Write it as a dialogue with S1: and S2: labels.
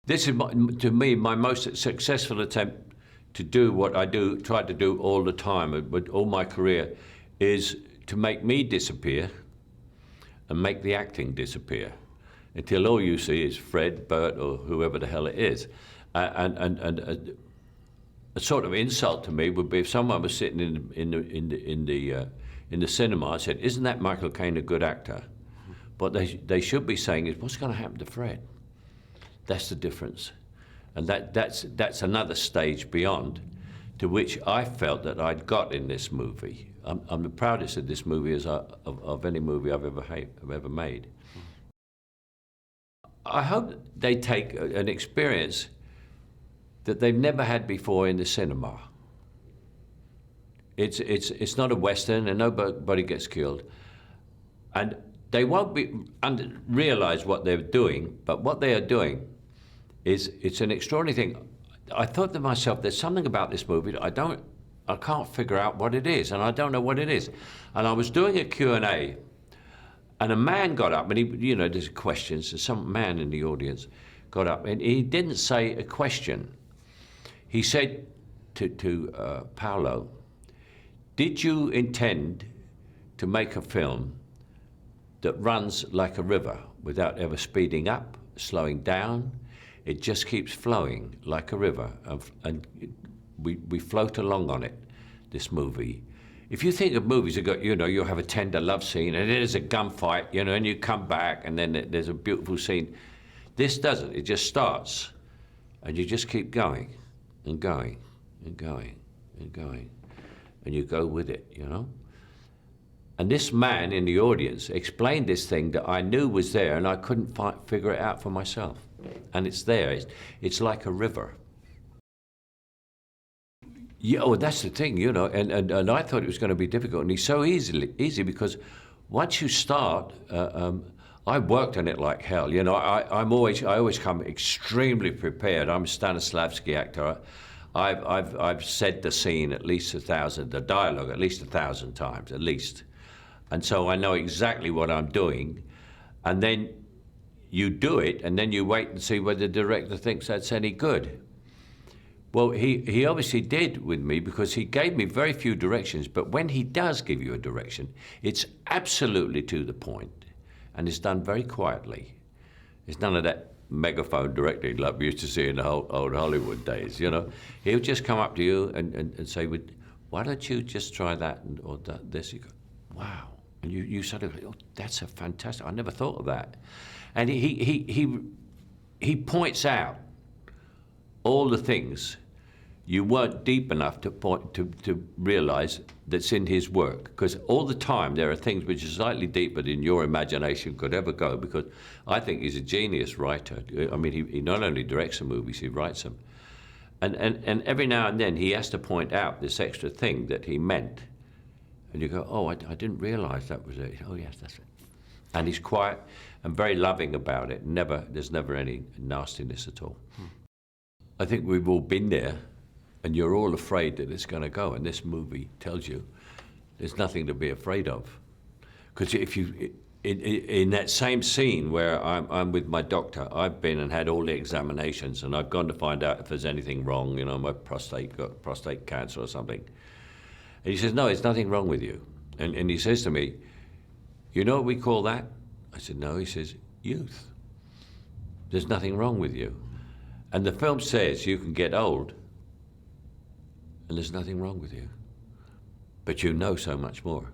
S1: This is, to me, my most successful attempt to do what I try to do all the time, with all my career, is to make me disappear and make the acting disappear until all you see is Fred, Bert, or whoever the hell it is. A sort of insult to me would be if someone was sitting in the cinema and said, "Isn't that Michael Caine a good actor?" What they should be saying is, "What's going to happen to Fred?" That's the difference, and that's another stage beyond, to which I felt that I'd got in this movie. I'm the proudest of this movie of any movie I've ever made. I hope they take an experience that they've never had before in the cinema. It's not a Western, and nobody gets killed, and they won't realize what they're doing. But what they are doing it's an extraordinary thing. I thought to myself, there's something about this movie that I can't figure out what it is, and I don't know what it is. And I was doing a Q&A, and a man got up, and there's questions, and some man in the audience got up, and he didn't say a question. He said to Paolo, "Did you intend to make a film that runs like a river without ever speeding up, slowing down? It just keeps flowing like a river, and we float along on it, this movie." If you think of movies that got, you have a tender love scene, and there's a gunfight, and you come back, and then there's a beautiful scene. This doesn't. It just starts, and you just keep going, and going, and going, and going, and you go with it, And this man in the audience explained this thing that I knew was there, and I couldn't figure it out for myself. And it's there. It's like a river. Yeah, oh, that's the thing, and I thought it was going to be difficult, and it's so easy because once you start, I worked on it like hell. I always come extremely prepared. I'm a Stanislavski actor. I've said the scene at least 1,000, the dialogue at least 1,000 times, at least. And so I know exactly what I'm doing, and then you do it, and then you wait and see whether the director thinks that's any good. Well, he obviously did with me, because he gave me very few directions, but when he does give you a direction, it's absolutely to the point, and it's done very quietly. It's none of that megaphone directing like we used to see in the old Hollywood days, He'll just come up to you and say, "Why don't you just try that or this?" You go, "Wow." And you sort of, "Oh, that's a fantastic, I never thought of that." And he points out all the things you weren't deep enough to realize that's in his work. Because all the time there are things which are slightly deeper than your imagination could ever go, because I think he's a genius writer. I mean, he not only directs the movies, he writes them. And every now and then he has to point out this extra thing that he meant. And you go, "Oh, I didn't realize that was it." "Oh, yes, that's it." And he's quiet and very loving about it. There's never any nastiness at all. I think we've all been there, and you're all afraid that it's going to go. And this movie tells you there's nothing to be afraid of. Because if you, in that same scene where I'm with my doctor, I've been and had all the examinations, and I've gone to find out if there's anything wrong, my prostate got prostate cancer or something. And he says, "No, there's nothing wrong with you." And he says to me, "You know what we call that?" I said, "No." He says, "Youth. There's nothing wrong with you. And the film says you can get old, and there's nothing wrong with you. But you know so much more."